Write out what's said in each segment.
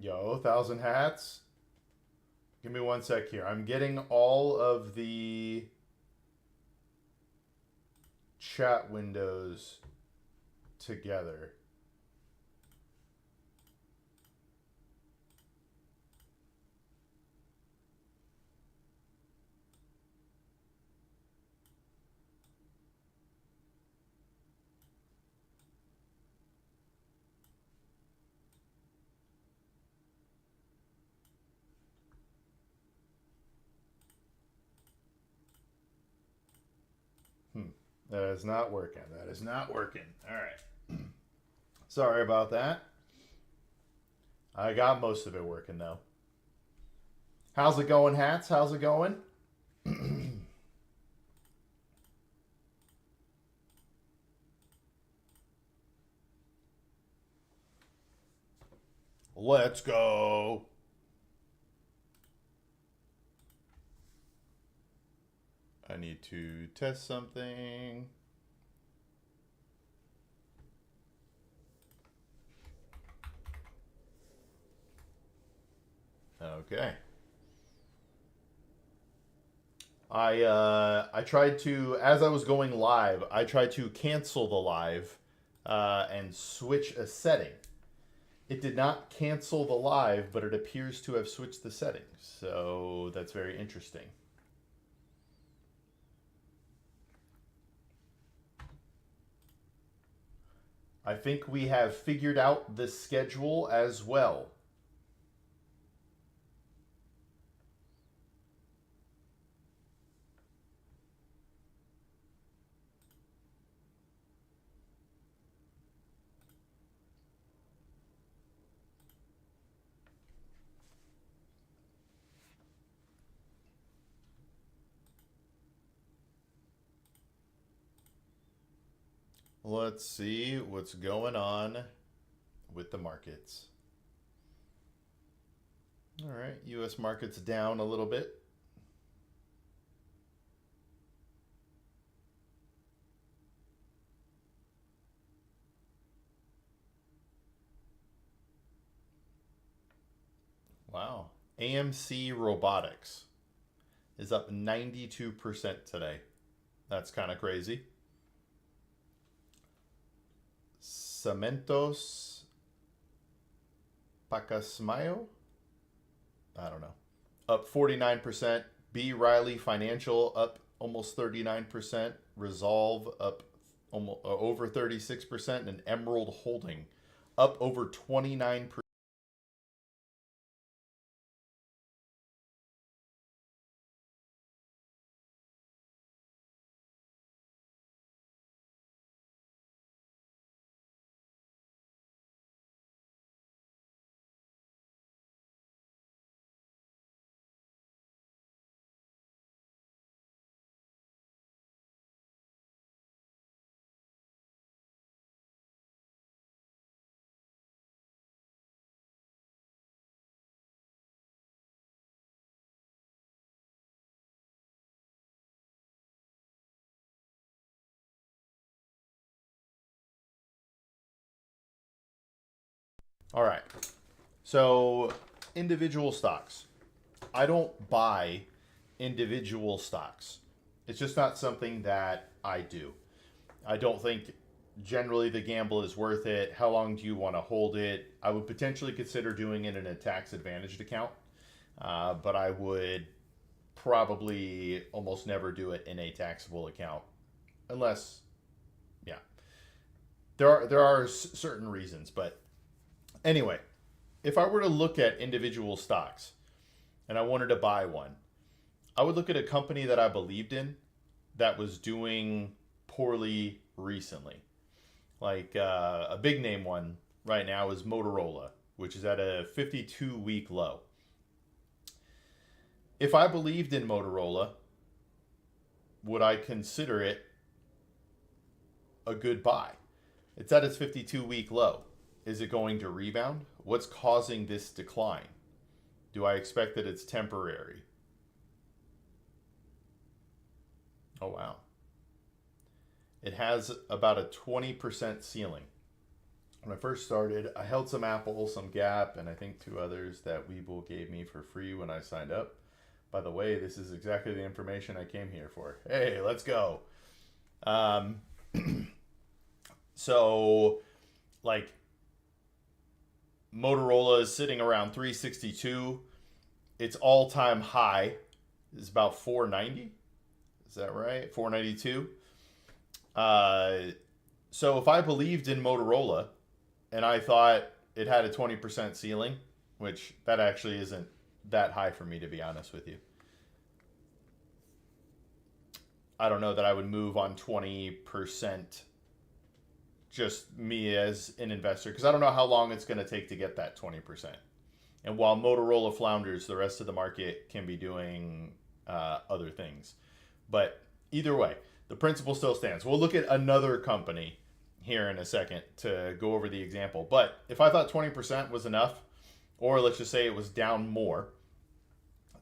Yo, 1,000 hats. Give me one sec here. I'm getting all of the chat windows together. Hmm. That is not working. That is not working. All right. Sorry about that. I got most of it working though. How's it going, hats? How's it going? Let's go. I need to test something. Okay. I tried to, as I was going live, I tried to cancel the live and switch a setting. It did not cancel the live, but it appears to have switched the settings. So that's very interesting. I think we have figured out the schedule as well. Let's see what's going on with the markets. All right, US markets down a little bit. Wow. AMC Robotics is up 92% today. That's kind of crazy. Cementos Pacasmayo? I don't know. Up 49%. B. Riley Financial up almost 39%. Resolve up almost over 36%. And Emerald Holding up over 29%. All right. So, individual stocks. I don't buy individual stocks. It's just not something that I do. I don't think generally the gamble is worth it. How long do you want to hold it? I would potentially consider doing it in a tax advantaged account, but I would probably almost never do it in a taxable account unless, yeah, there are certain reasons. But anyway, if I were to look at individual stocks and I wanted to buy one, I would look at a company that I believed in that was doing poorly recently. Like a big name one right now is Motorola, which is at a 52-week low. If I believed in Motorola, would I consider it a good buy? It's at its 52-week low. Is it going to rebound? What's causing this decline? Do I expect that it's temporary? Oh, wow. It has about a 20% ceiling. When I first started, I held some Apple, some Gap, and I think two others that Webull gave me for free when I signed up. By the way, this is exactly the information I came here for. Hey, let's go. Um, so, like, Motorola is sitting around 362. Its all-time high is about 490. Is that right? 492. So if I believed in Motorola and I thought it had a 20% ceiling, which that actually isn't that high for me, to be honest with you. I don't know that I would move on 20%, just me as an investor, because I don't know how long it's going to take to get that 20%. And while Motorola flounders, the rest of the market can be doing other things. But either way, the principle still stands. We'll look at another company here in a second to go over the example. But if I thought 20% was enough, or let's just say it was down more,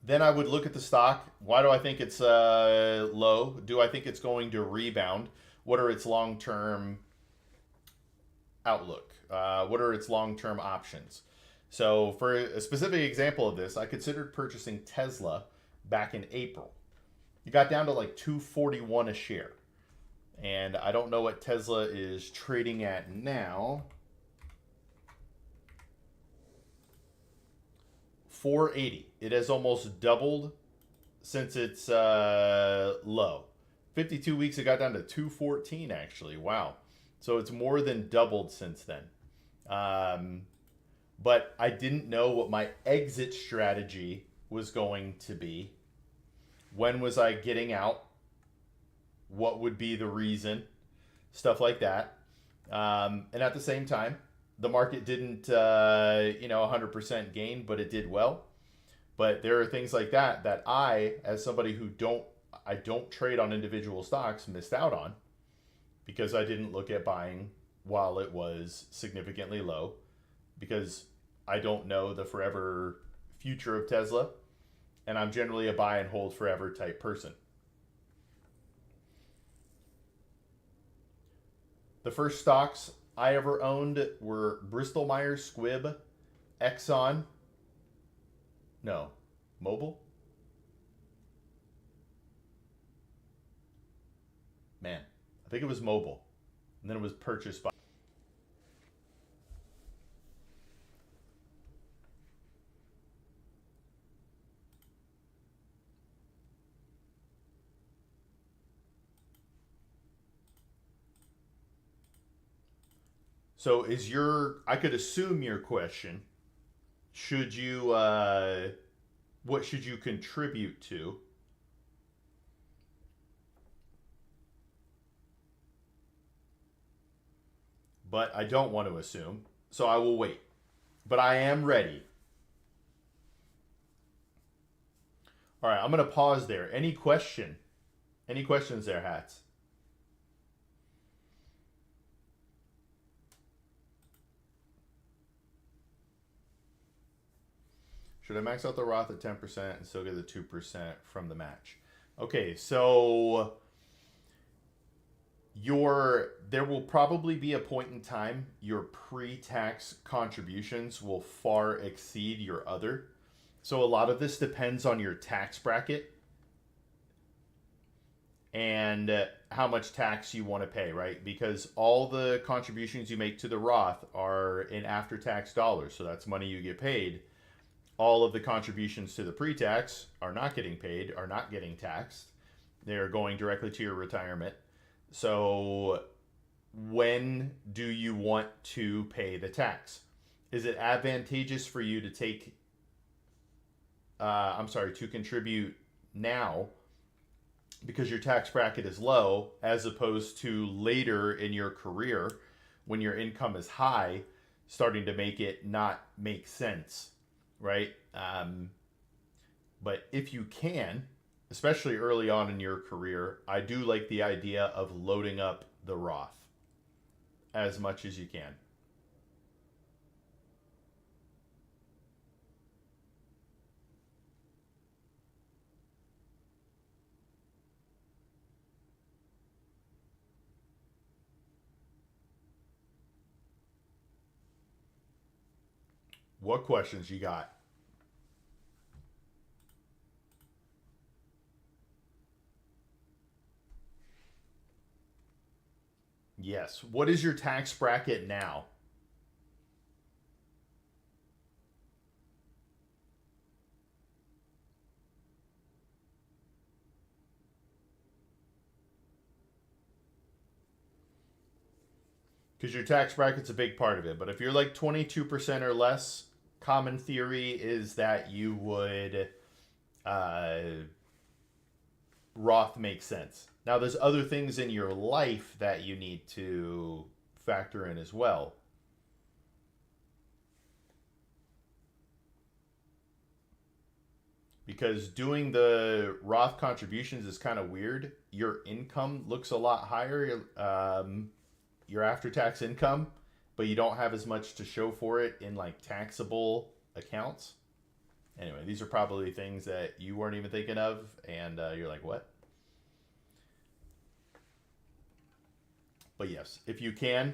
then I would look at the stock. Why do I think it's low? Do I think it's going to rebound? What are its long-term outlook? What are its long-term options? So for a specific example of this, I considered purchasing Tesla back in April. You got down to like 241 a share. And I don't know what Tesla is trading at now. 480. It has almost doubled since its low. 52 weeks, it got down to 214 actually. Wow. So it's more than doubled since then. But I didn't know what my exit strategy was going to be. When was I getting out? What would be the reason? Stuff like that. And at the same time, the market didn't, 100% gain, but it did well. But there are things like that that I, as somebody who don't trade on individual stocks, missed out on because I didn't look at buying while it was significantly low, because I don't know the forever future of Tesla, and I'm generally a buy and hold forever type person. The first stocks I ever owned were Bristol Myers Squibb, Exxon, Mobil. Man, I think it was Mobil. And then it was purchased by. So I could assume your question, what should you contribute to? But I don't want to assume, so I will wait. But I am ready. All right, I'm going to pause there. Any questions there, Hats? Should I max out the Roth at 10% and still get the 2% from the match? Okay, so there will probably be a point in time your pre-tax contributions will far exceed your other. So a lot of this depends on your tax bracket and how much tax you want to pay, right? Because all the contributions you make to the Roth are in after-tax dollars, so that's money you get paid. All of the contributions to the pre-tax are not getting paid, are not getting taxed. They're going directly to your retirement. So when do you want to pay the tax? Is it advantageous for you to to contribute now because your tax bracket is low, as opposed to later in your career when your income is high, starting to make it not make sense, right? But if you can, especially early on in your career, I do like the idea of loading up the Roth as much as you can. What questions you got? Yes. What is your tax bracket now? Because your tax bracket's a big part of it. But if you're like 22% or less, common theory is that you would uh, Roth makes sense. Now, there's other things in your life that you need to factor in as well. Because doing the Roth contributions is kind of weird. Your income looks a lot higher, your after tax income, but you don't have as much to show for it in like taxable accounts. Anyway, these are probably things that you weren't even thinking of, and you're like, what? But yes, if you can,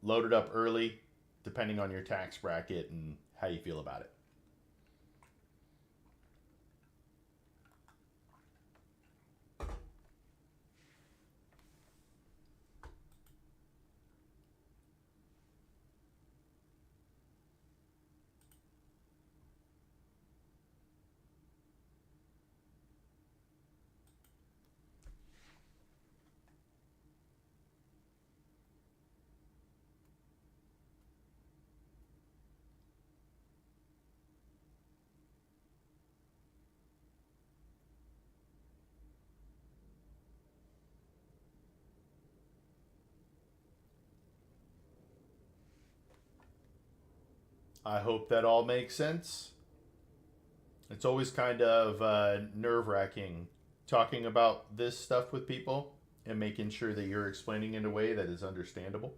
load it up early, depending on your tax bracket and how you feel about it. I hope that all makes sense. It's always kind of nerve wracking talking about this stuff with people and making sure that you're explaining in a way that is understandable.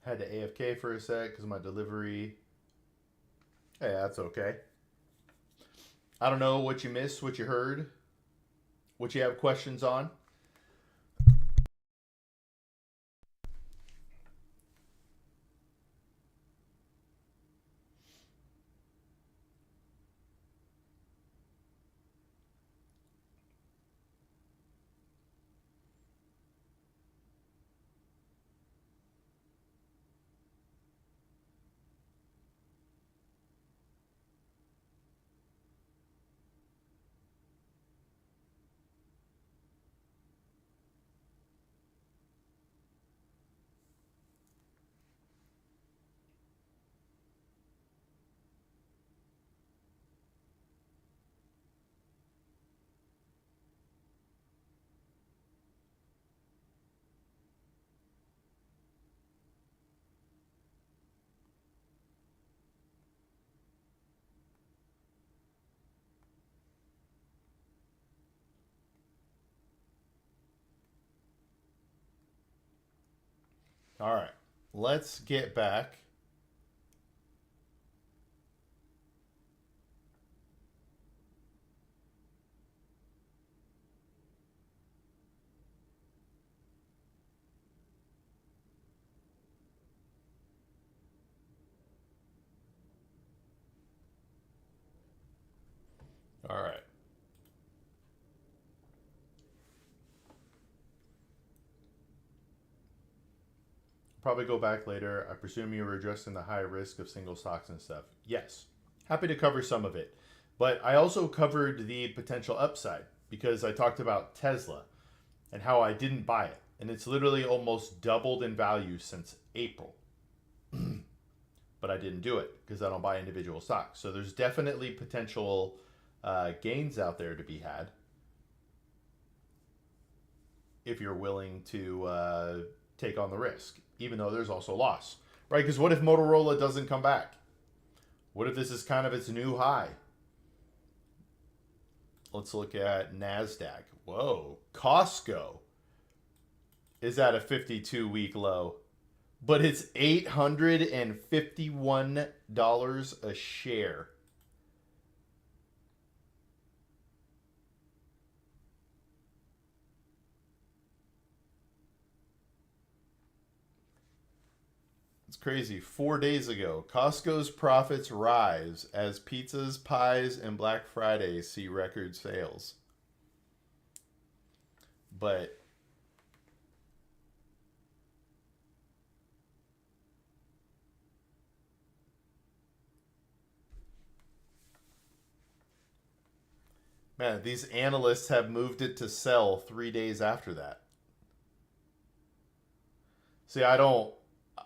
Had to AFK for a sec because of my delivery. Hey, that's okay. I don't know what you missed, what you heard, what you have questions on. All right, let's get back. probably go back later. I presume you were addressing the high risk of single stocks and stuff. Yes. Happy to cover some of it. But I also covered the potential upside because I talked about Tesla and how I didn't buy it. And it's literally almost doubled in value since April. But I didn't do it because I don't buy individual stocks. So there's definitely potential gains out there to be had if you're willing to take on the risk, even though there's also loss, right? Because what if Motorola doesn't come back? What if this is kind of its new high? Let's look at NASDAQ. Whoa, Costco is at a 52-week low, but it's $851 a share. It's crazy. 4 days ago, Costco's profits rise as pizzas, pies, and Black Friday see record sales. But man, these analysts have moved it to sell 3 days after that. See, I don't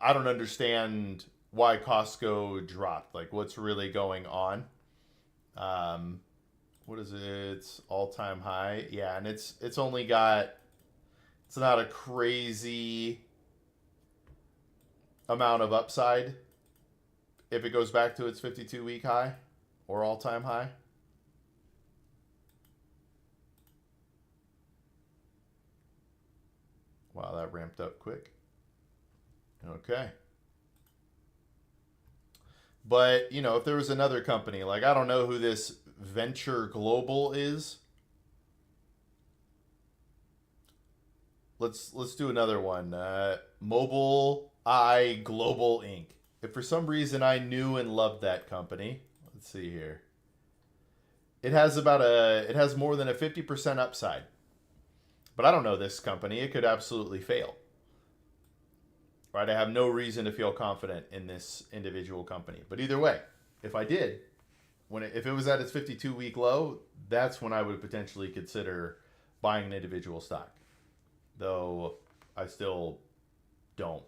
understand why Costco dropped. Like, what's really going on? Um, what is it? It's all time high. Yeah, and it's only got, it's not a crazy amount of upside if it goes back to its 52-week high or all time high. Wow, that ramped up quick. Okay. But, you know, if there was another company, like I don't know who this Venture Global is. Let's do another one. Mobile Eye Global Inc. If for some reason I knew and loved that company, let's see here. It has more than a 50% upside. But I don't know this company. It could absolutely fail. Right? I have no reason to feel confident in this individual company. But either way, if I did, if it was at its 52-week low, that's when I would potentially consider buying an individual stock. Though I still don't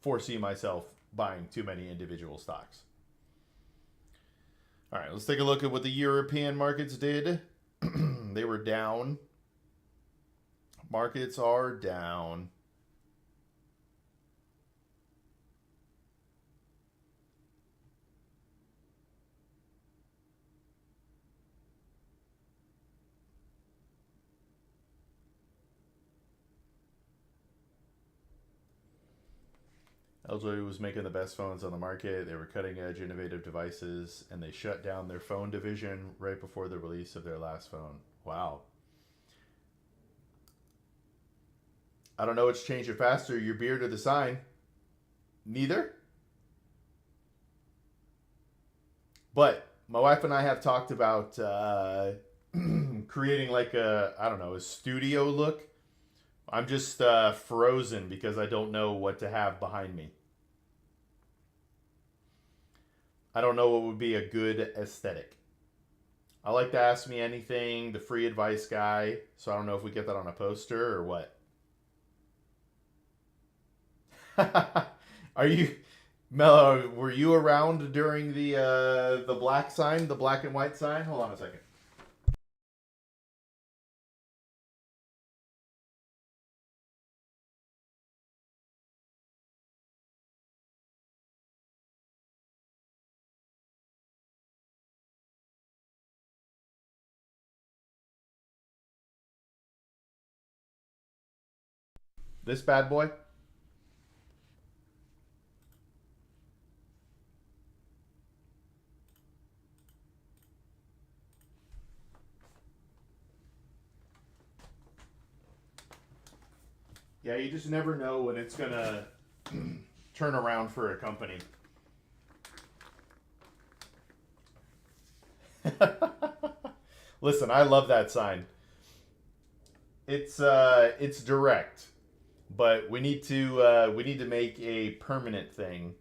foresee myself buying too many individual stocks. All right, let's take a look at what the European markets did. They were down. Markets are down. LG was making the best phones on the market. They were cutting edge, innovative devices, and they shut down their phone division right before the release of their last phone. Wow. I don't know which changed it faster, your beard or the sign. Neither. But my wife and I have talked about creating like I don't know, a studio look. I'm just frozen because I don't know what to have behind me. I don't know what would be a good aesthetic. I like to ask me anything, the free advice guy. So I don't know if we get that on a poster or what. Are you, Mello? Were you around during the black sign, the black and white sign? Hold on a second. This bad boy. Yeah, you just never know when it's gonna turn around for a company. Listen, I love that sign. It's direct, but we need to make a permanent thing.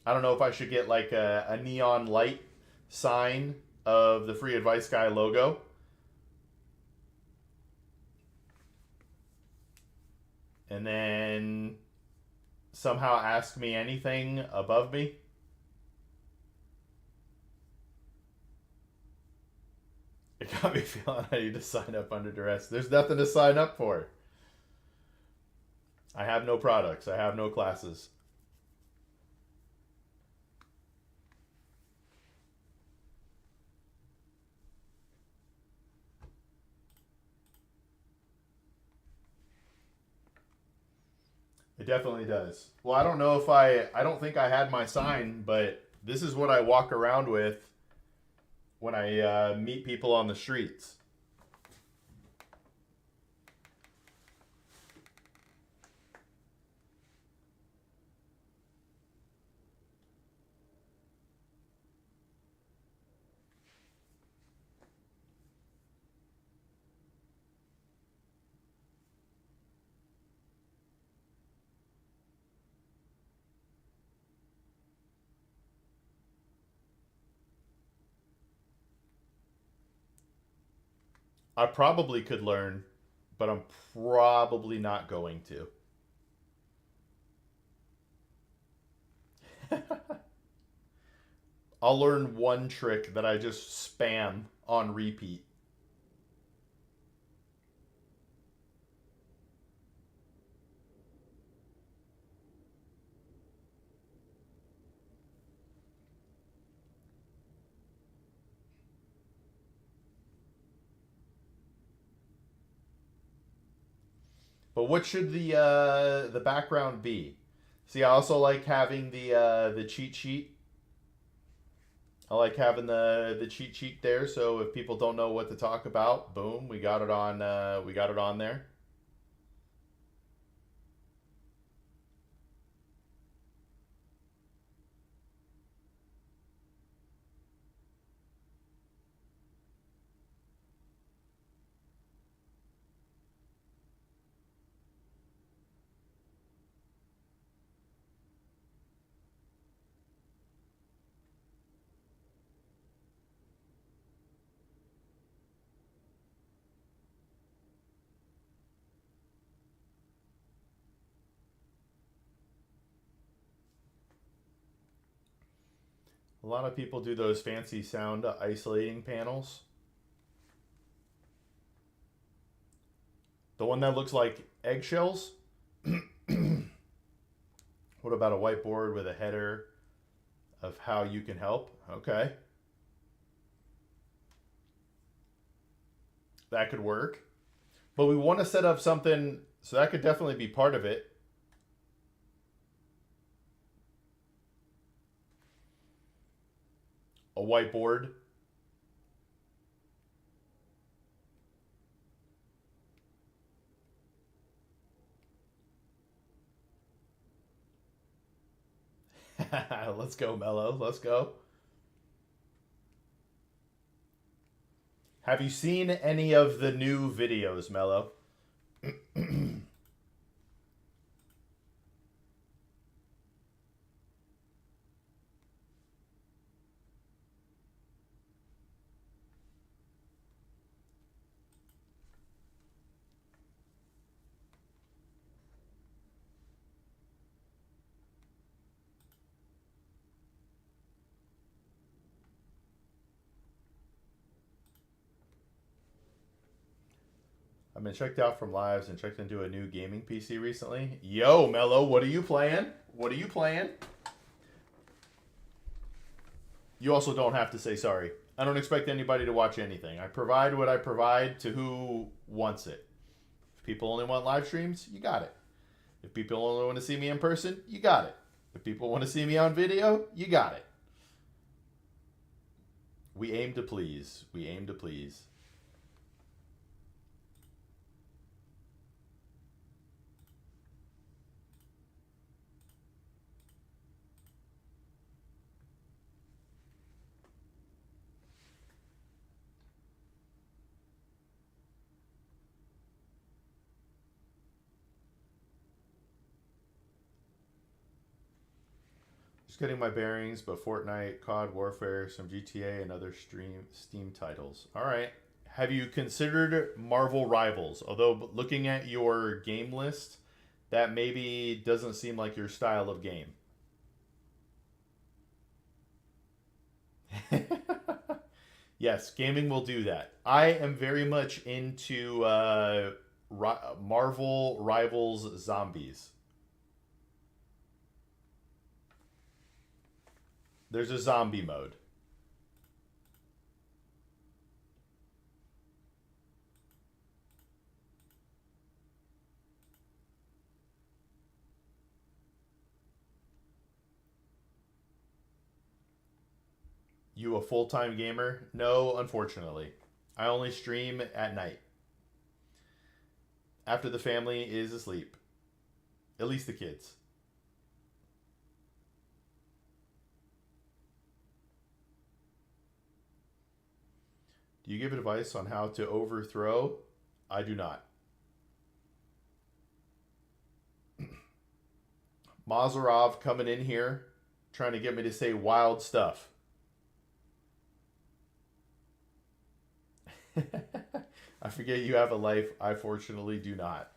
I don't know if I should get like a neon light sign of the Free Advice Guy logo. And then somehow ask me anything above me. It got me feeling I need to sign up under duress. There's nothing to sign up for. I have no products. I have no classes. It definitely does. Well, I don't know if I don't think I had my sign, but this is what I walk around with when I meet people on the streets. I probably could learn, but I'm probably not going to. I'll learn one trick that I just spam on repeat. But what should the background be? See, I also like having the cheat sheet. I like having the cheat sheet there, so if people don't know what to talk about, boom, we got it on there. A lot of people do those fancy sound isolating panels. The one that looks like eggshells. What about a whiteboard with a header of how you can help? Okay, that could work. But we want to set up something, so that could definitely be part of it. A whiteboard. Let's go, Mello. Let's go. Have you seen any of the new videos, Mello? I've been checked out from lives and checked into a new gaming PC recently. Yo, Mello, what are you playing? What are you playing? You also don't have to say sorry. I don't expect anybody to watch anything. I provide what I provide to who wants it. If people only want live streams, you got it. If people only want to see me in person, you got it. If people want to see me on video, you got it. We aim to please. We aim to please. Just getting my bearings, but Fortnite, COD, Warfare, some GTA, and other Steam titles. All right. Have you considered Marvel Rivals? Although looking at your game list, that maybe doesn't seem like your style of game. Yes, gaming will do that. I am very much into Marvel Rivals Zombies. There's a zombie mode. You a full time gamer? No, unfortunately. I only stream at night after the family is asleep. At least the kids. Do you give advice on how to overthrow? I do not. Mazarov coming in here trying to get me to say wild stuff. I forget you have a life. I fortunately do not.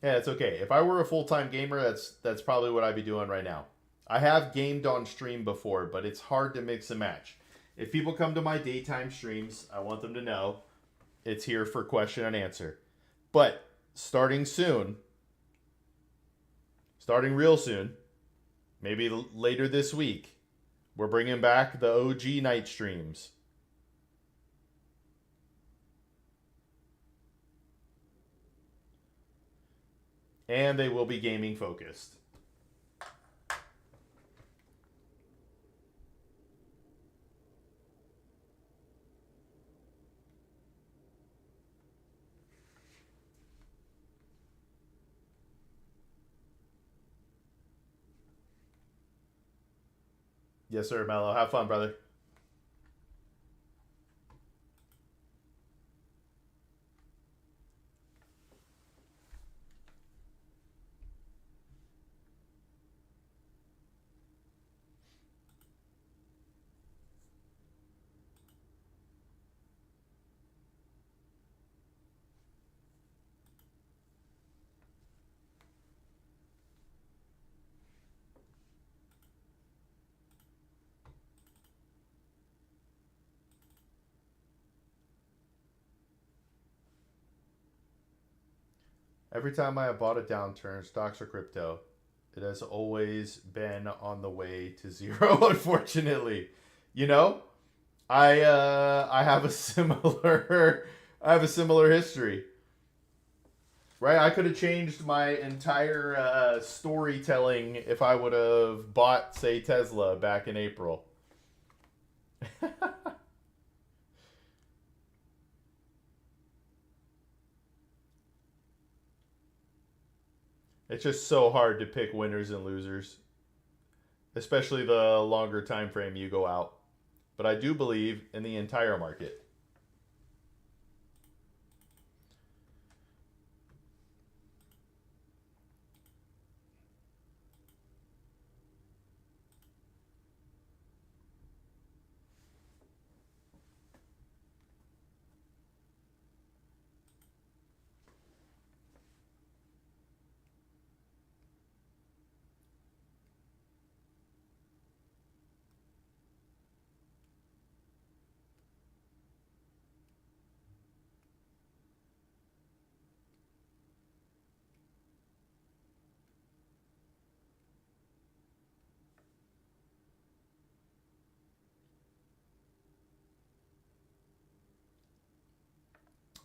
Yeah, it's okay. If I were a full time gamer, that's probably what I'd be doing right now. I have gamed on stream before, but it's hard to mix and match. If people come to my daytime streams, I want them to know it's here for question and answer. But starting soon, starting real soon, maybe later this week, we're bringing back the OG night streams. And they will be gaming focused. Yes, sir, Mello. Have fun, brother. Every time I have bought a downturn, stocks or crypto, it has always been on the way to zero, unfortunately. You know, I have a similar I have a similar history. Right? I could have changed my entire storytelling if I would have bought, say, Tesla back in April. It's just so hard to pick winners and losers, especially the longer time frame you go out. But I do believe in the entire market.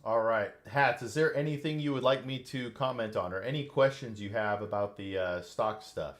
All right, Hats, is there anything you would like me to comment on or any questions you have about the stock stuff?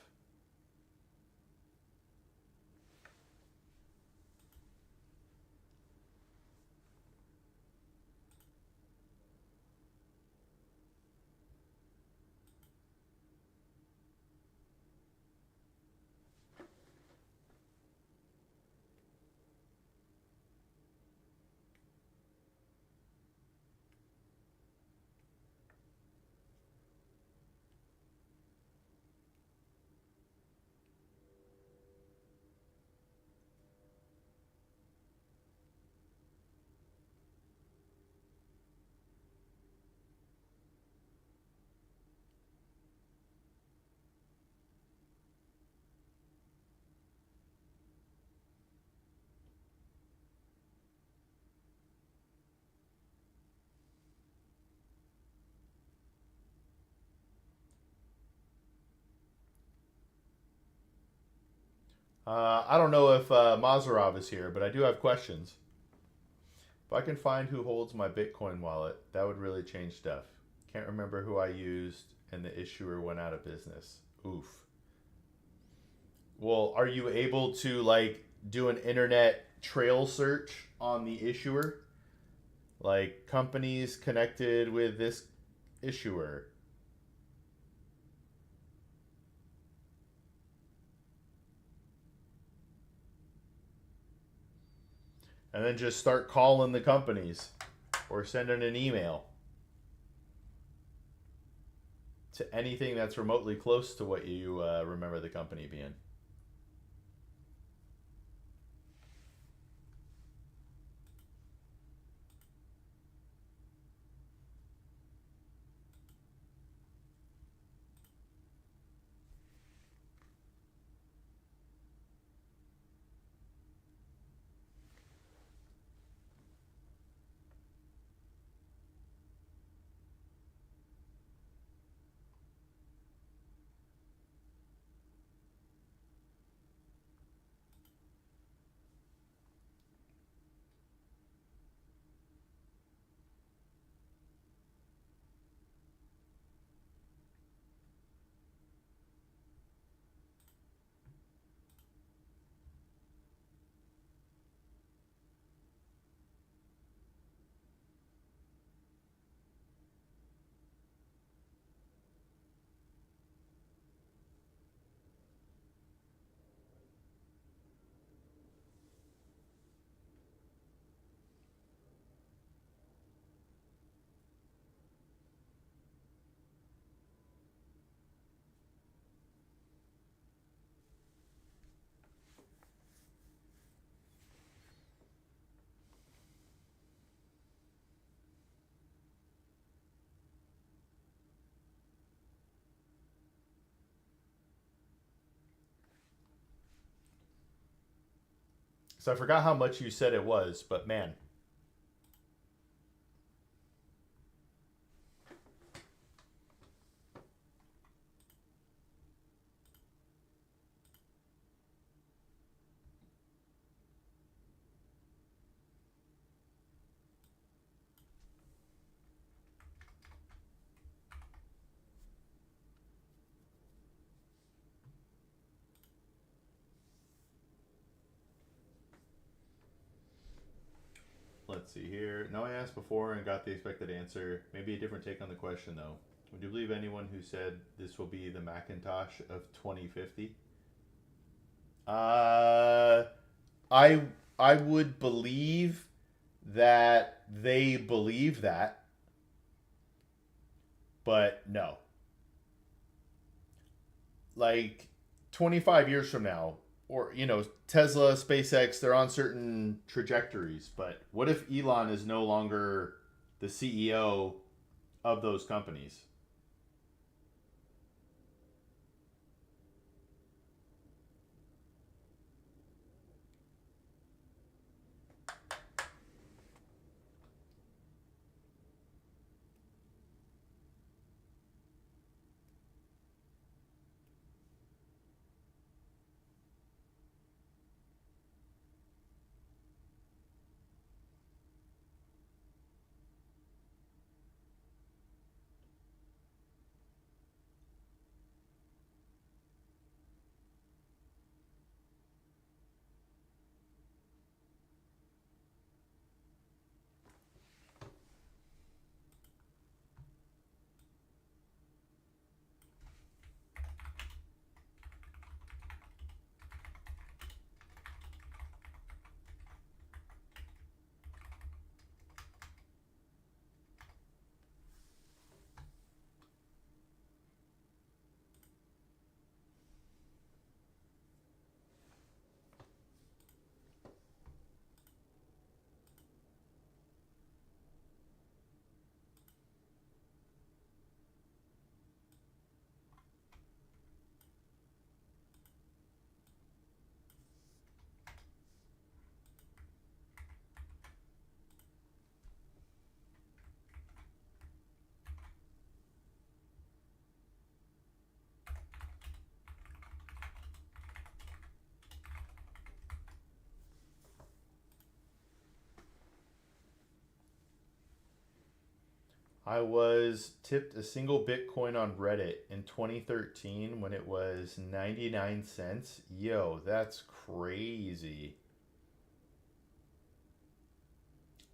I don't know if Mazarov is here, but I do have questions. If I can find who holds my Bitcoin wallet, that would really change stuff. Can't remember who I used, and the issuer went out of business. Oof. Well, are you able to like do an internet trail search on the issuer? Like companies connected with this issuer. And then just start calling the companies or sending an email to anything that's remotely close to what you remember the company being. So I forgot how much you said it was, but man, let's see here. No, I asked before and got the expected answer. Maybe a different take on the question though. Would you believe anyone who said this will be the Macintosh of 2050? Uh, I I would believe that they believe that, but no. Like 25 years from now, or Tesla, SpaceX, they're on certain trajectories, but what if Elon is no longer the CEO of those companies? I was tipped a single Bitcoin on Reddit in 2013 when it was 99 cents. Yo, that's crazy.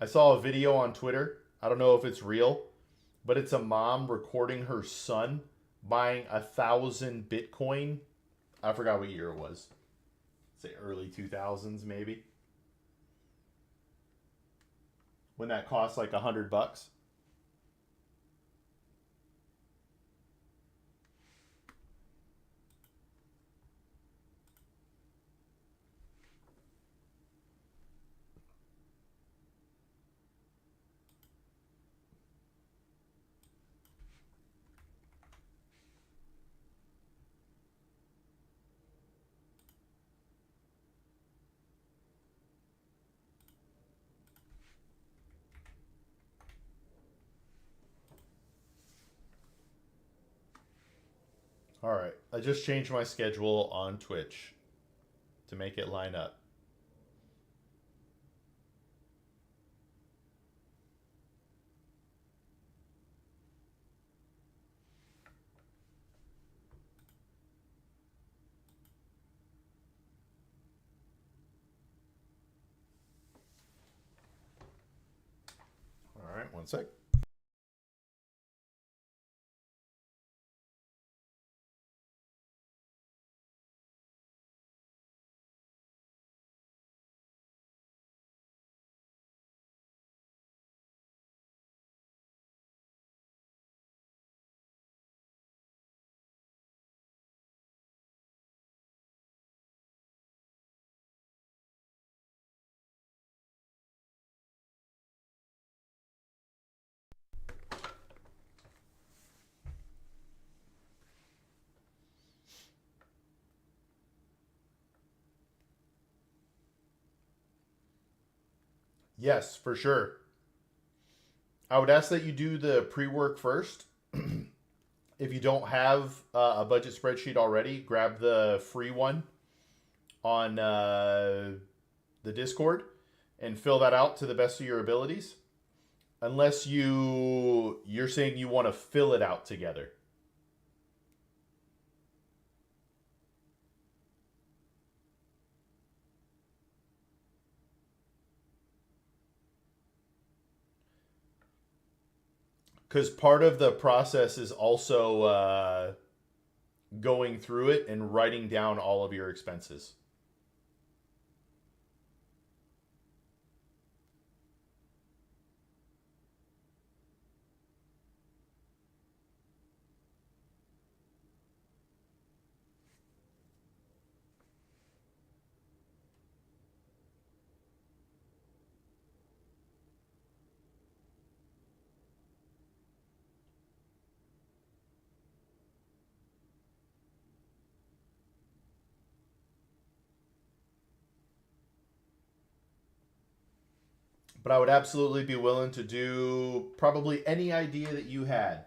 I saw a video on Twitter. I don't know if it's real, but it's a mom recording her son buying 1,000 Bitcoin. I forgot what year it was. Say early 2000s, maybe. When that cost like $100. All right. I just changed my schedule on Twitch to make it line up. All right, one sec. Yes, for sure. I would ask that you do the pre work first. If you don't have a budget spreadsheet already, grab the free one on the Discord and fill that out to the best of your abilities. Unless you're saying you want to fill it out together. Because part of the process is also going through it and writing down all of your expenses. But I would absolutely be willing to do probably any idea that you had.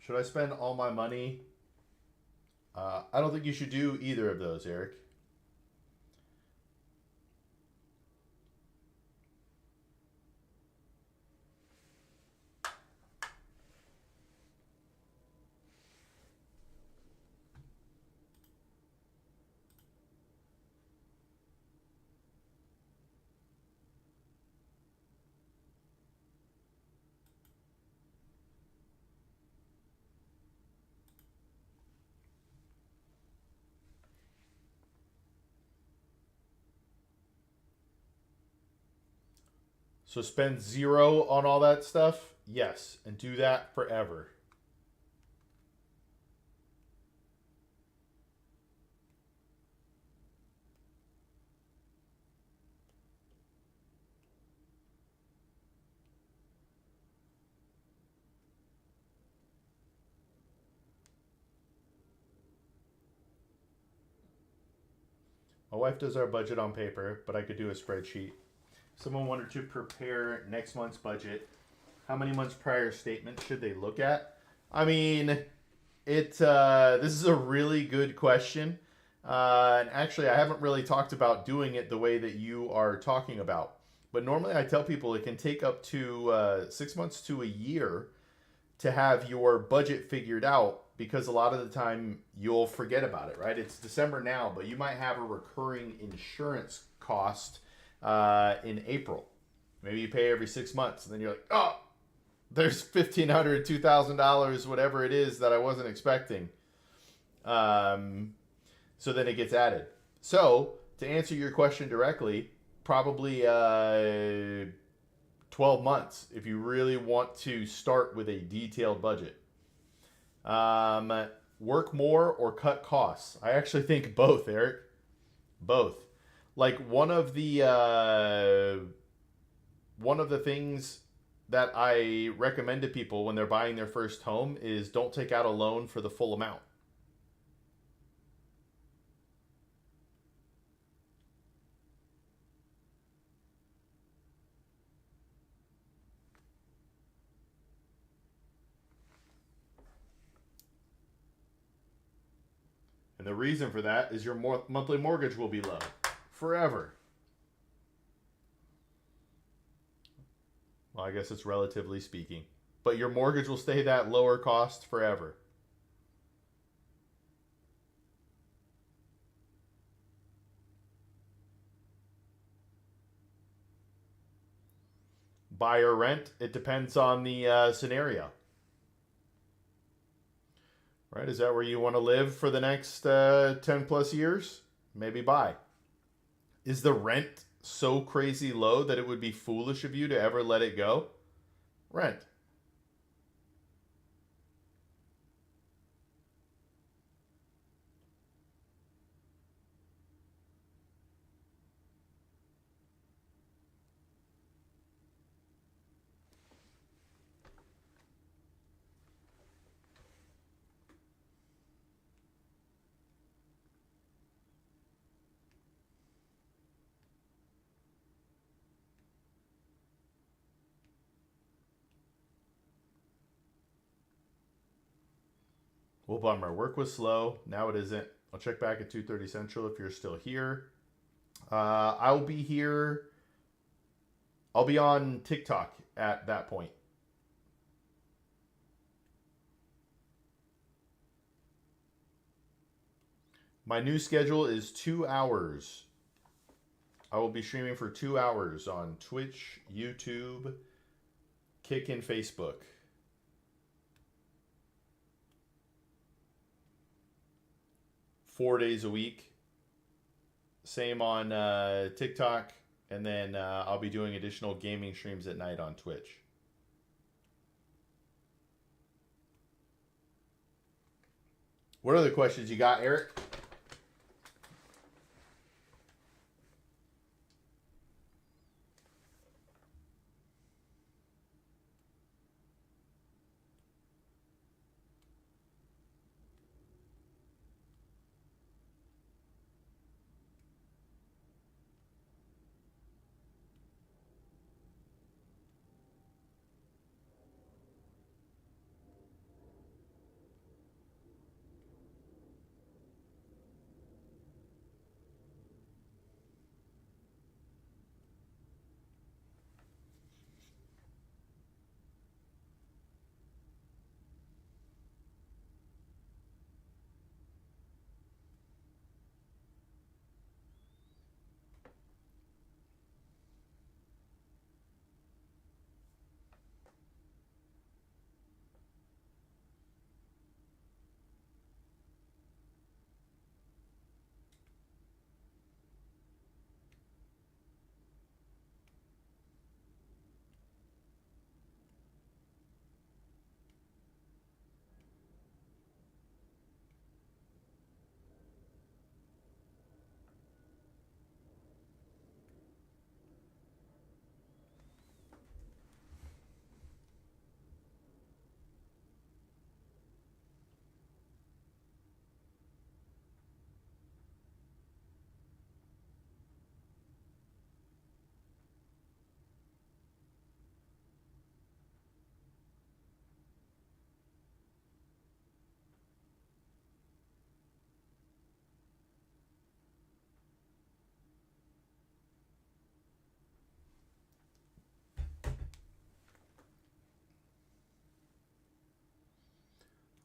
Should I spend all my money? I don't think you should do either of those, Eric. So spend zero on all that stuff? Yes, and do that forever. My wife does our budget on paper, but I could do a spreadsheet. Someone wanted to prepare next month's budget. How many months prior statement should they look at? I mean, this is a really good question. And actually, I haven't really talked about doing it the way that you are talking about. But normally, I tell people it can take up to 6 months to a year to have your budget figured out, because a lot of the time you'll forget about it, right? It's December now, but you might have a recurring insurance cost in April. Maybe you pay every 6 months, and then you're like, oh, there's $1,500, $2,000, whatever it is that I wasn't expecting. So then it gets added. So to answer your question directly, probably 12 months if you really want to start with a detailed budget. Work more or cut costs? I actually think both, Eric. Both. Like one of the things that I recommend to people when they're buying their first home is don't take out a loan for the full amount. And the reason for that is your monthly mortgage will be low forever. Well, I guess it's relatively speaking. But your mortgage will stay that lower cost forever. Buy or rent, it depends on the scenario. Right? Is that where you want to live for the next 10 plus years? Maybe buy. Is the rent so crazy low that it would be foolish of you to ever let it go? Rent. Well, bummer. Work was slow. Now it isn't. I'll check back at 2:30 Central if you're still here. I'll be here. I'll be on TikTok at that point. My new schedule is 2 hours. I will be streaming for 2 hours on Twitch, YouTube, Kick, and Facebook. 4 days a week. Same on TikTok. And then I'll be doing additional gaming streams at night on Twitch. What other questions you got, Eric?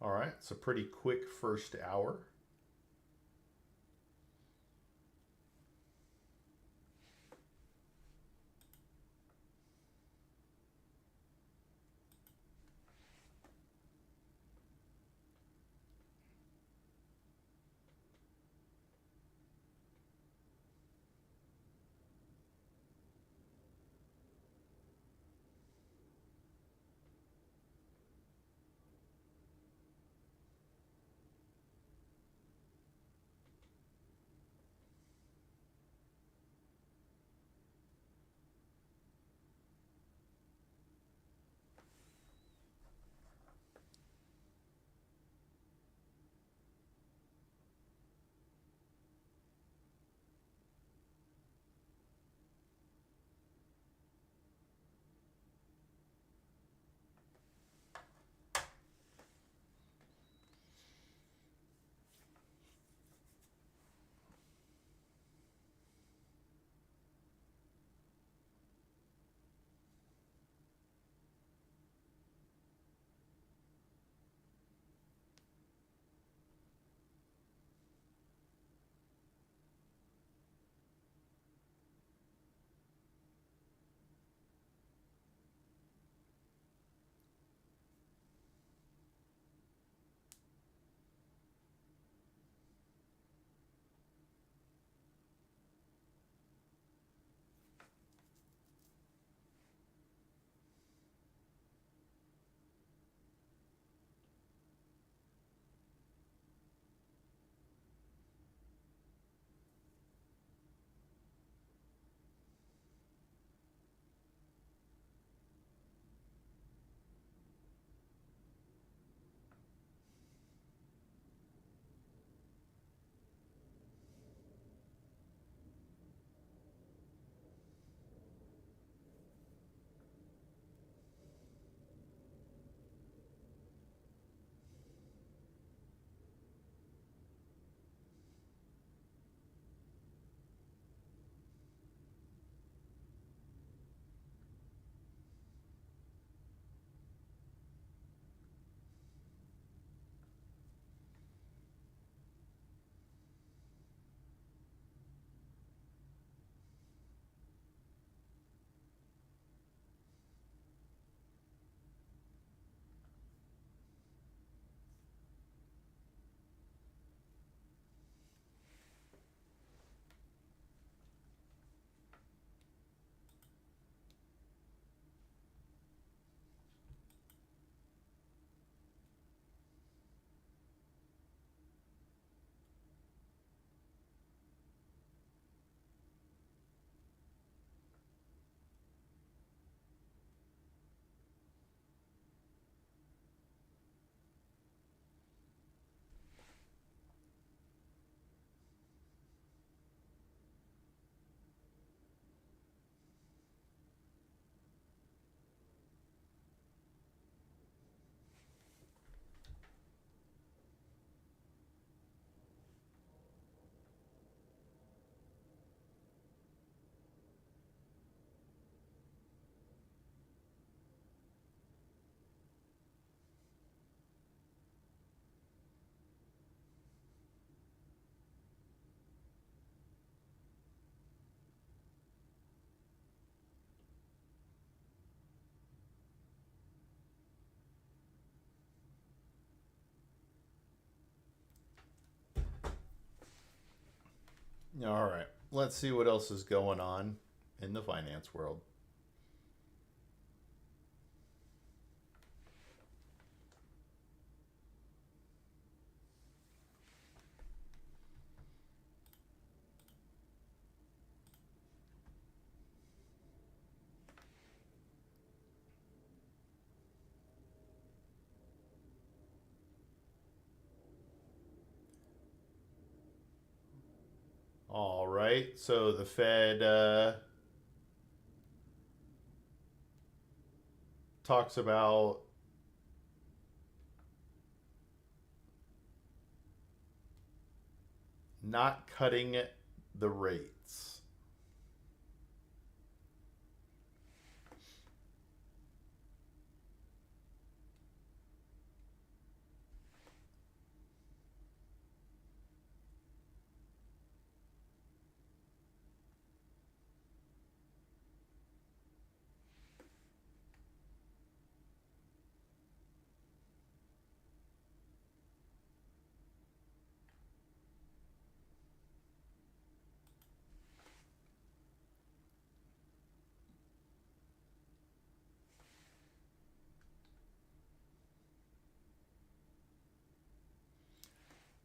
All right, it's a pretty quick first hour. All right, let's see what else is going on in the finance world. All right, so the Fed talks about not cutting the rates.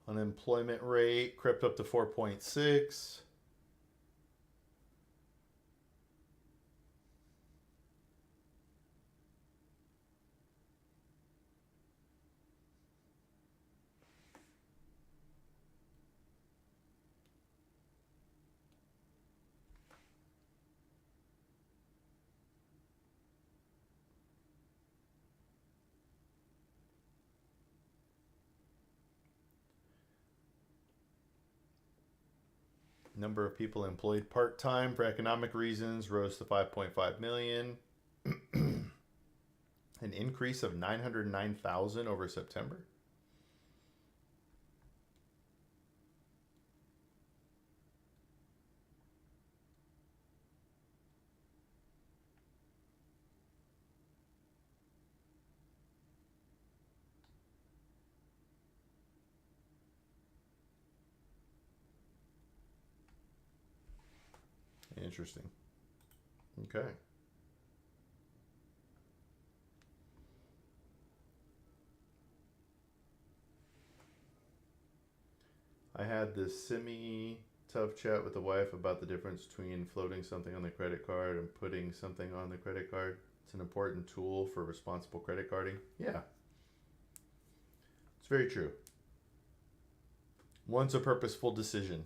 Unemployment rate crept up to 4.6. Number of people employed part-time for economic reasons rose to 5.5 million. An increase of 909,000 over September. Interesting. Okay. I had this semi-tough chat with the wife about the difference between floating something on the credit card and putting something on the credit card. It's an important tool for responsible credit carding. Yeah. It's very true. One's a purposeful decision.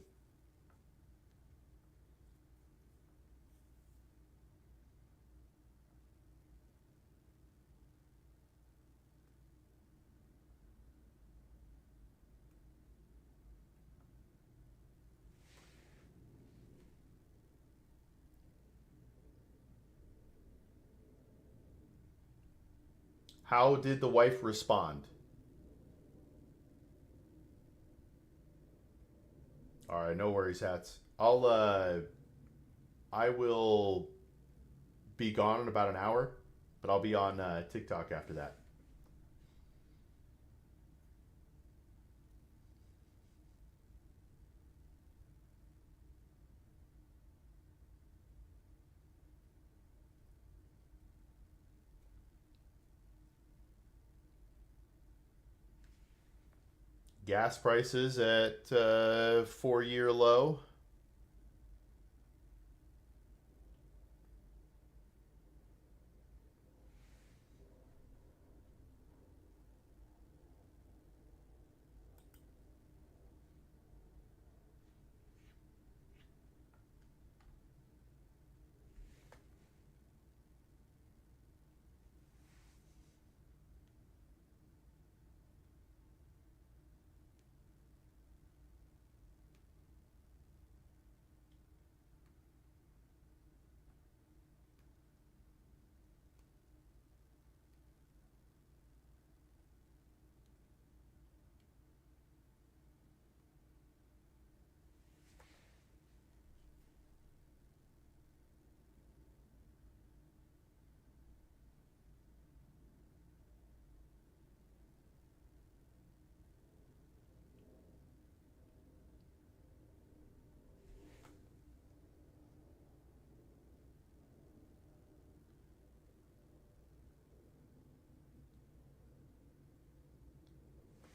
How did the wife respond? All right, no worries, hats. I will be gone in about an hour, but I'll be on TikTok after that. Gas prices at 4-year low.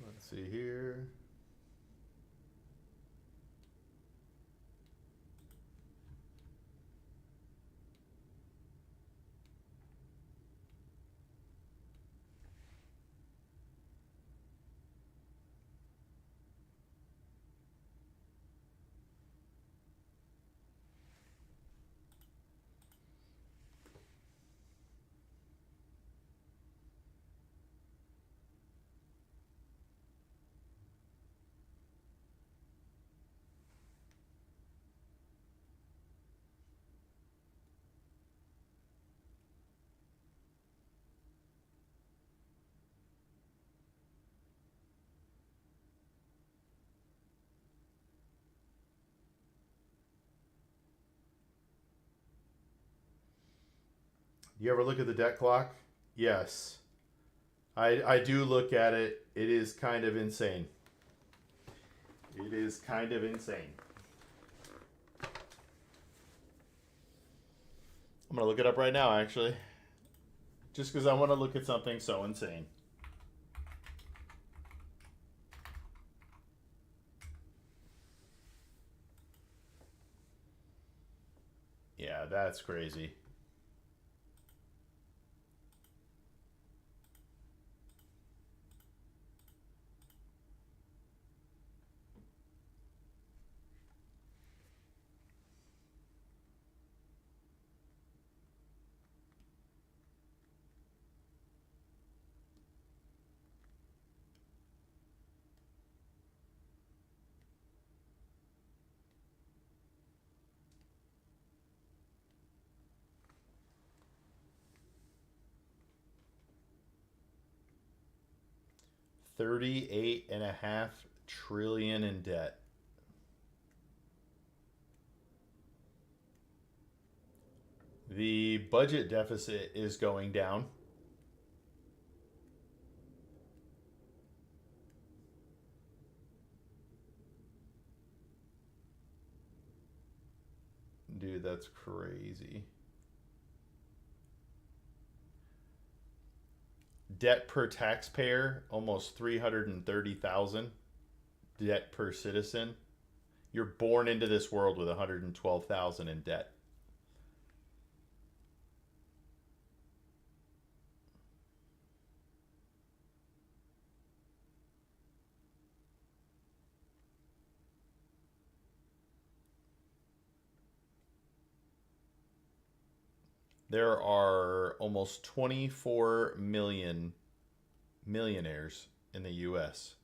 Let's see here. Do you ever look at the debt clock? Yes. I do look at it. It is kind of insane. It is kind of insane. I'm going to look it up right now, actually. Just because I want to look at something so insane. Yeah, that's crazy. 38.5 trillion in debt. The budget deficit is going down. Dude, that's crazy. Debt per taxpayer, almost 330,000. Debt per citizen. You're born into this world with 112,000 in debt. There are almost 24 million millionaires in the US.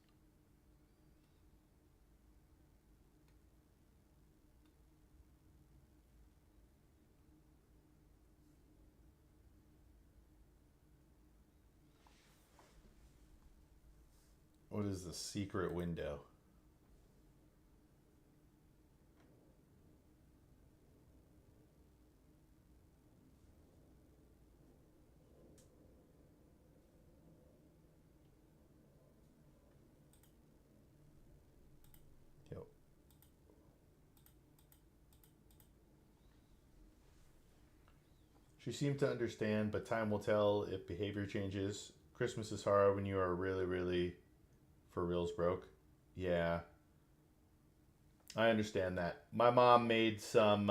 What is the secret window? Yep. She seemed to understand, but time will tell if behavior changes. Christmas is hard when you are really, really for reals broke. Yeah, I understand that. My mom made some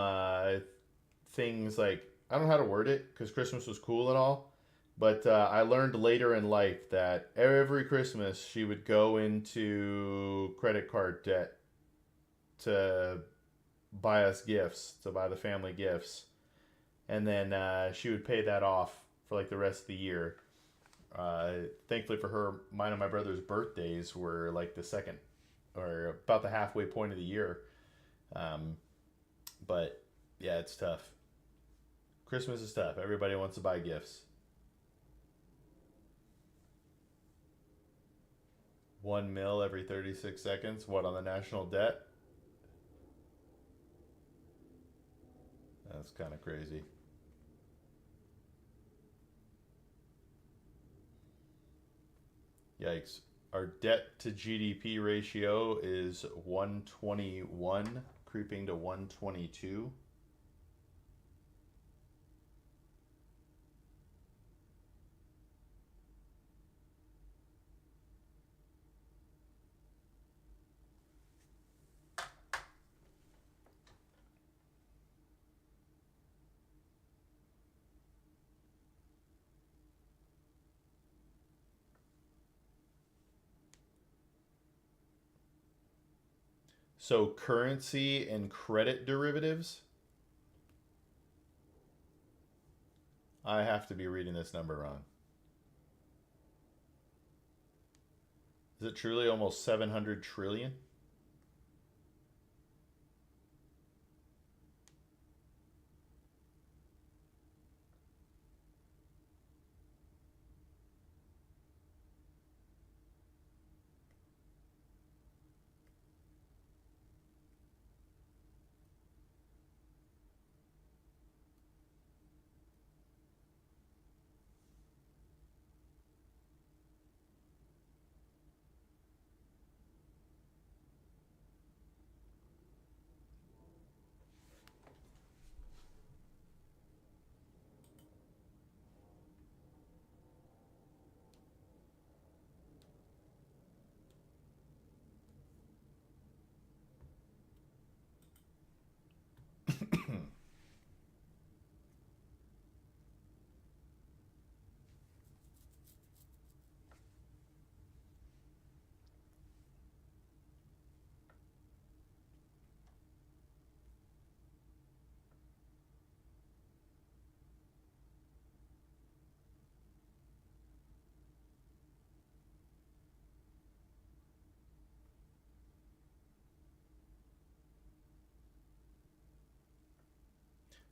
things like, I don't know how to word it because Christmas was cool and all, but I learned later in life that every Christmas she would go into credit card debt to buy us gifts, to buy the family gifts, and then she would pay that off for like the rest of the year. Thankfully for her, mine and my brother's birthdays were like the second or about the halfway point of the year. Um, but yeah, it's tough. Christmas is tough. Everybody wants to buy gifts. 1 mil every 36 seconds. What on the national debt? That's kind of crazy. Yikes. Our debt to GDP ratio is 121, creeping to 122. So currency and credit derivatives, I have to be reading this number wrong. Is it truly almost 700 trillion?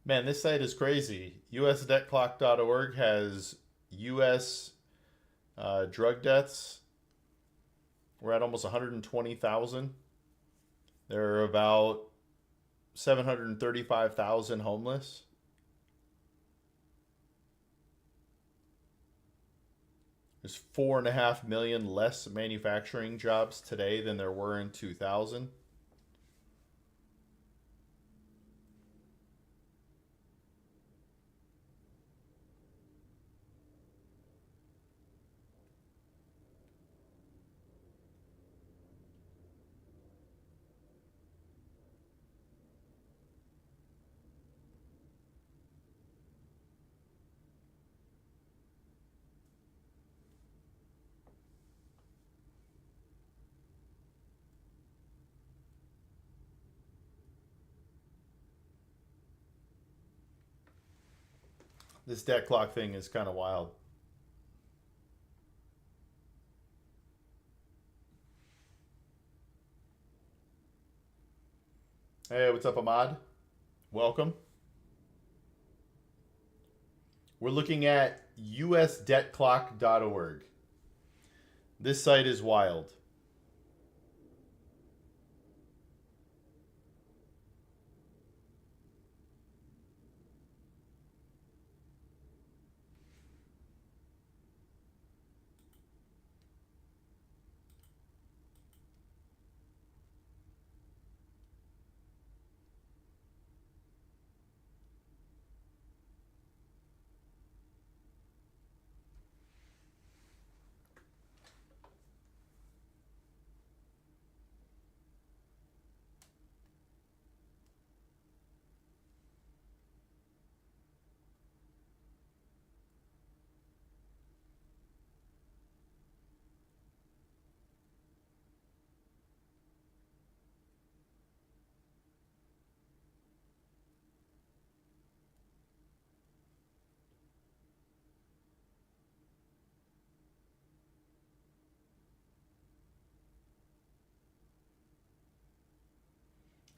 Man, this site is crazy. USDebtClock.org has U.S. Drug deaths. We're at almost 120,000. There are about 735,000 homeless. There's 4.5 million less manufacturing jobs today than there were in 2000. This debt clock thing is kind of wild. Hey, what's up, Ahmad? Welcome. We're looking at usdebtclock.org. This site is wild.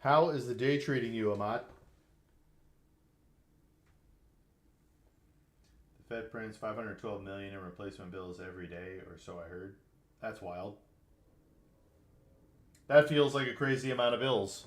How is the day treating you, Ahmad? The Fed prints 512 million in replacement bills every day, or so I heard. That's wild. That feels like a crazy amount of bills.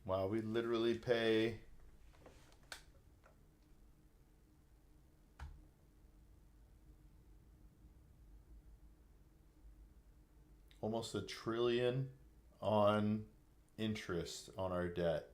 Wow, we literally pay almost $1 trillion on interest on our debt.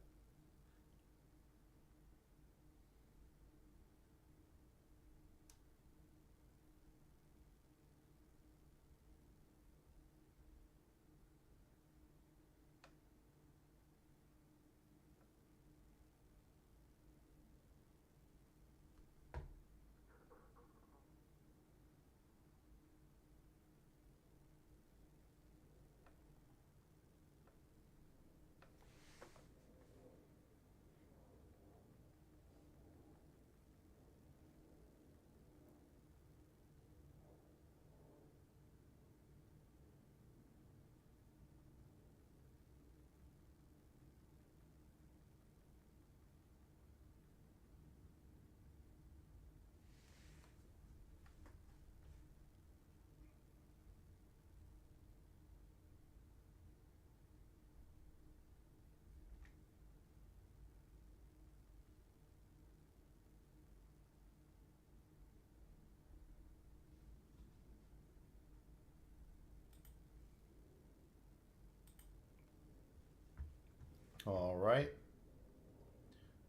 All right.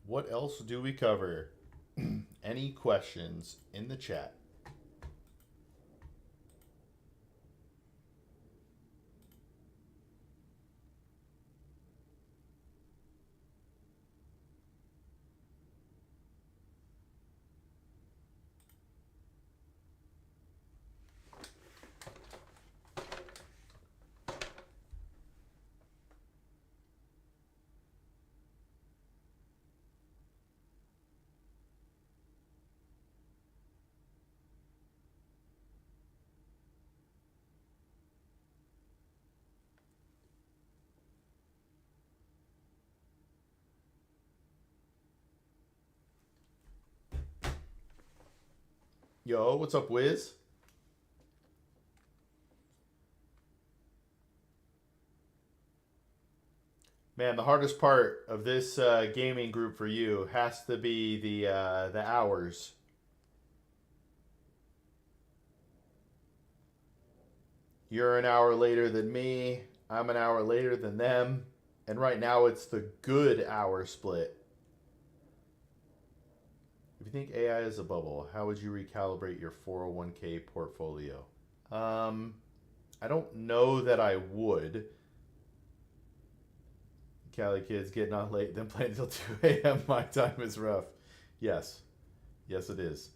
What else do we cover? Any questions in the chat? Yo, what's up, Wiz? Man, the hardest part of this gaming group for you has to be the hours. You're an hour later than me. I'm an hour later than them. And right now it's the good hour split. If you think AI is a bubble, how would you recalibrate your 401k portfolio? Um, I don't know that I would. Cali kids getting on late, then playing until 2 a.m. My time is rough. Yes. Yes, it is.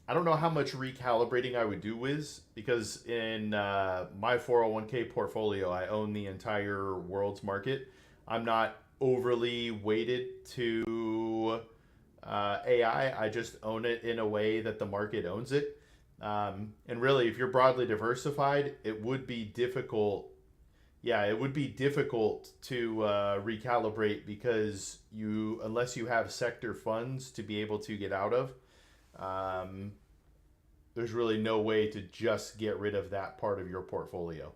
I don't know how much recalibrating I would do, Wiz, because in my 401k portfolio, I own the entire world's market. I'm not overly weighted to AI. I just own it in a way that the market owns it. And really, if you're broadly diversified, it would be difficult. Yeah, it would be difficult to recalibrate because unless you have sector funds to be able to get out of, um, there's really no way to just get rid of that part of your portfolio.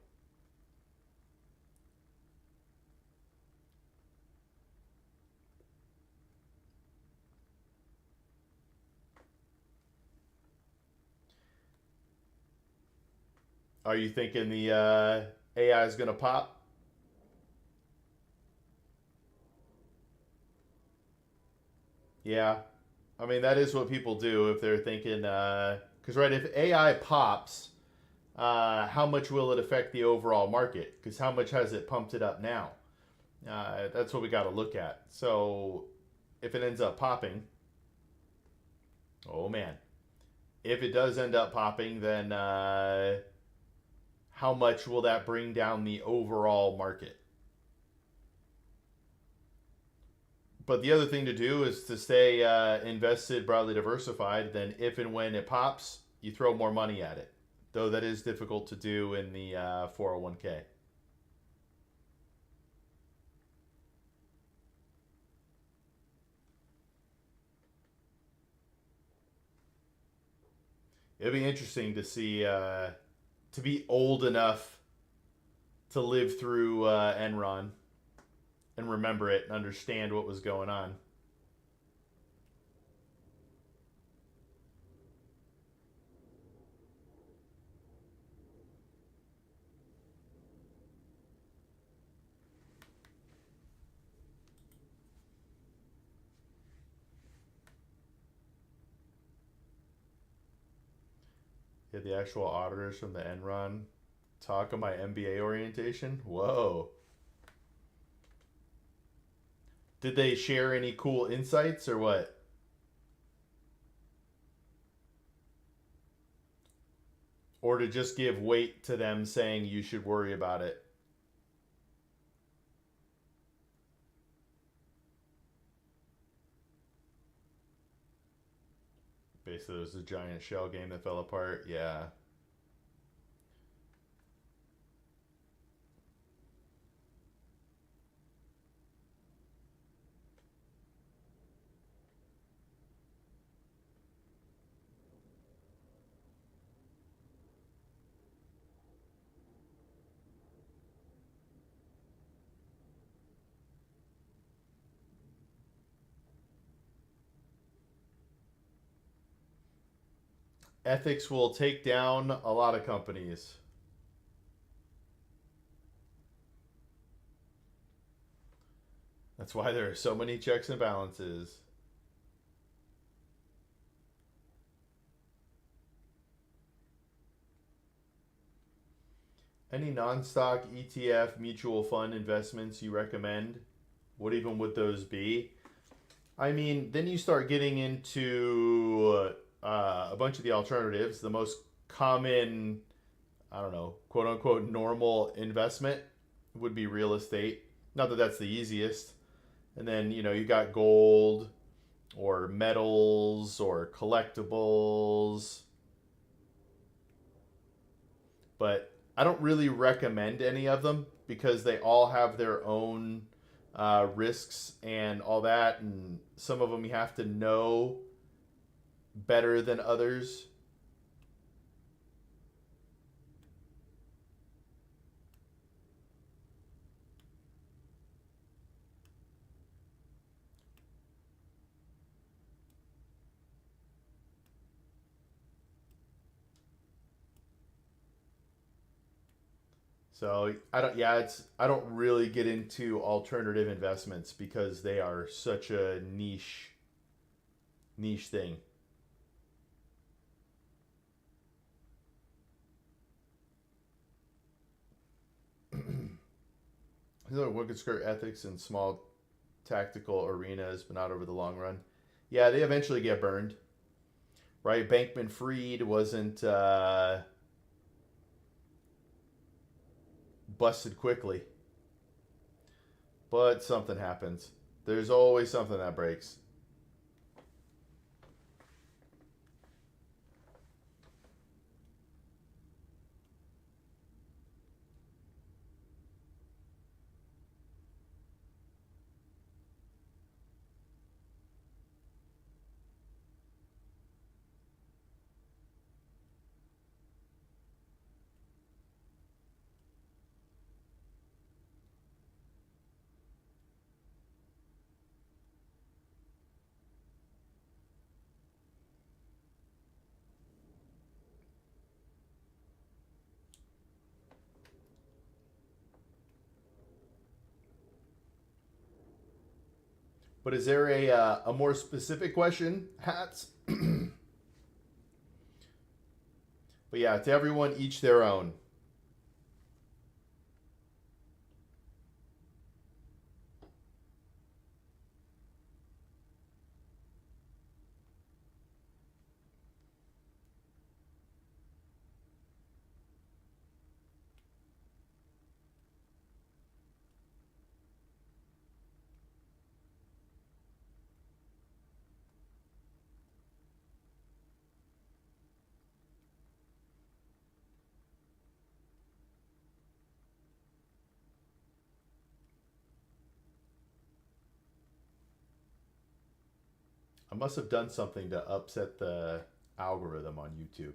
Are you thinking the AI is going to pop? Yeah. I mean, that is what people do if they're thinking, because, right, if AI pops, how much will it affect the overall market? Because how much has it pumped it up now? That's what we got to look at. So if it ends up popping, oh man, if it does end up popping, then how much will that bring down the overall market? But the other thing to do is to stay invested, broadly diversified. Then, if and when it pops, you throw more money at it. Though that is difficult to do in the 401k. It'll be interesting to see, to be old enough to live through Enron and remember it and understand what was going on. You had the actual auditors from the Enron talk on my MBA orientation. Whoa. Did they share any cool insights or what? Or to just give weight to them saying you should worry about it? Basically, it was a giant shell game that fell apart. Yeah. Ethics will take down a lot of companies. That's why there are so many checks and balances. Any non stock ETF mutual fund investments you recommend? What even would those be? I mean, then you start getting into a bunch of the alternatives. The most common, I don't know, quote unquote, normal investment would be real estate. Not that that's the easiest. And then, you got gold or metals or collectibles. But I don't really recommend any of them because they all have their own risks and all that. And some of them you have to know better than others. So I don't. Yeah, it's. I don't really get into alternative investments because they are such a niche thing. One could skirt ethics in small tactical arenas, but not over the long run. Yeah, they eventually get burned, right? Bankman Fried wasn't busted quickly, but something happens. There's always something that breaks. But is there a more specific question, Hats? But yeah, to everyone, each their own. I must have done something to upset the algorithm on YouTube.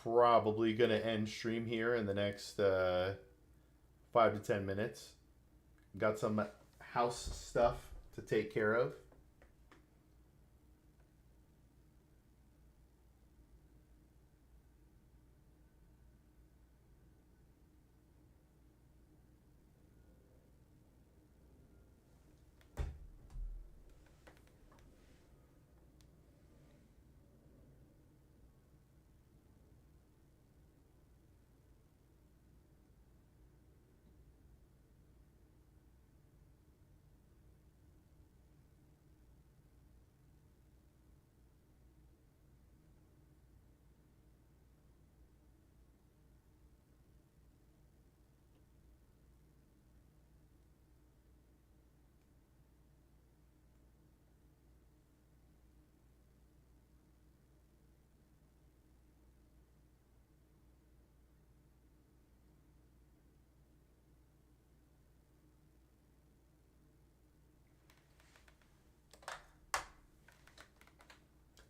Probably gonna end stream here in the next 5 to 10 minutes. Got some house stuff to take care of.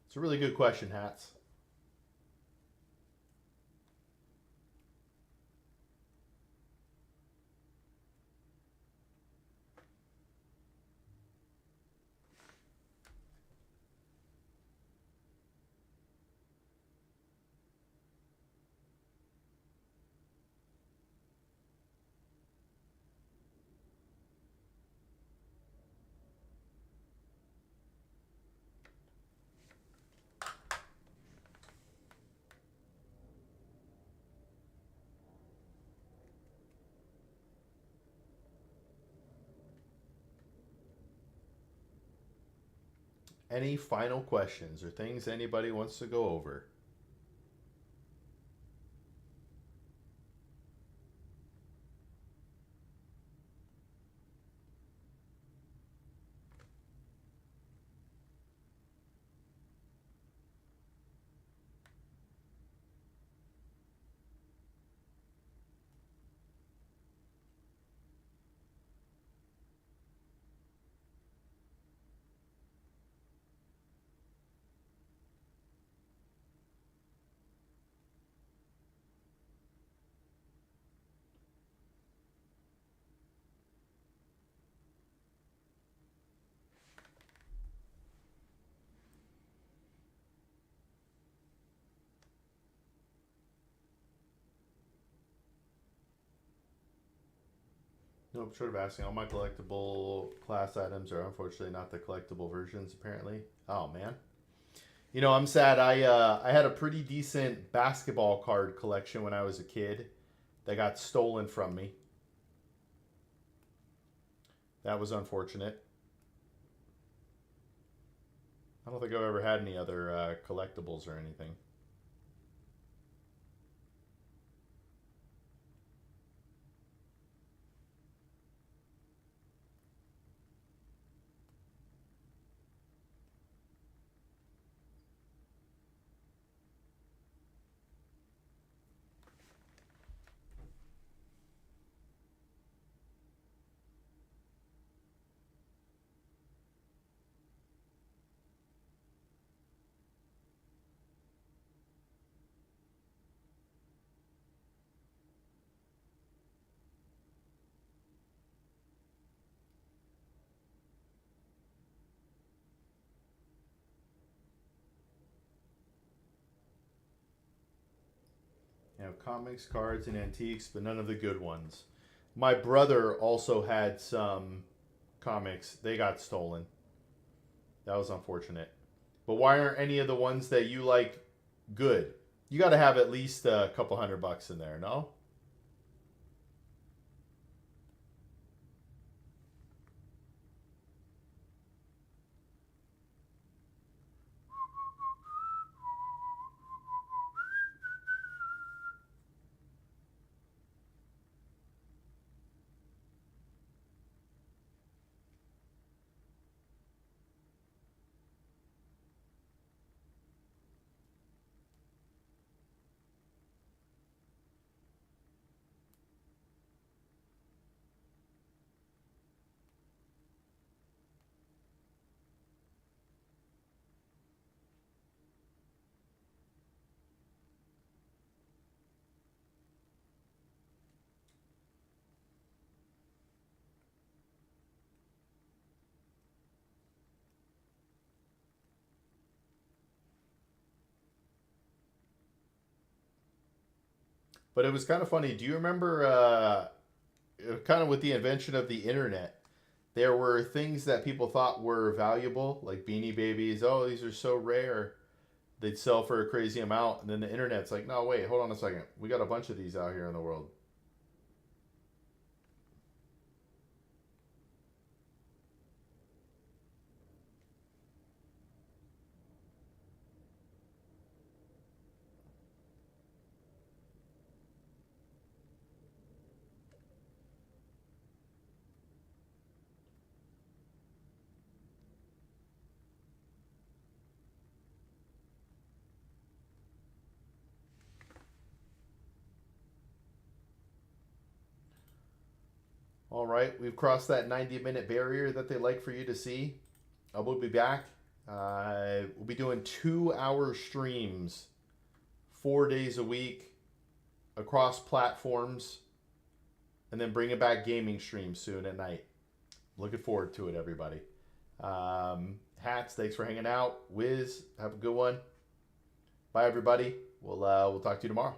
It's a really good question, Hats. Any final questions or things anybody wants to go over? Nope, short of asking, all my collectible class items are unfortunately not the collectible versions, apparently. Oh, man. You know, I'm sad. I had a pretty decent basketball card collection when I was a kid that got stolen from me. That was unfortunate. I don't think I've ever had any other collectibles or anything. You know, comics, cards, and antiques, but none of the good ones. My brother also had some comics. They got stolen. That was unfortunate. But why aren't any of the ones that you like good? You got to have at least a couple $100 in there, no? But it was kind of funny. Do you remember, kind of with the invention of the internet, there were things that people thought were valuable, like Beanie Babies. Oh, these are so rare. They'd sell for a crazy amount. And then the internet's like, no, wait, hold on a second. We got a bunch of these out here in the world. All right, we've crossed that 90-minute barrier that they like for you to see. We'll be back. We'll be doing 2-hour streams 4 days a week across platforms, and then bringing back gaming streams soon at night. Looking forward to it, everybody. Hats, thanks for hanging out. Wiz, have a good one. Bye, everybody. We'll talk to you tomorrow.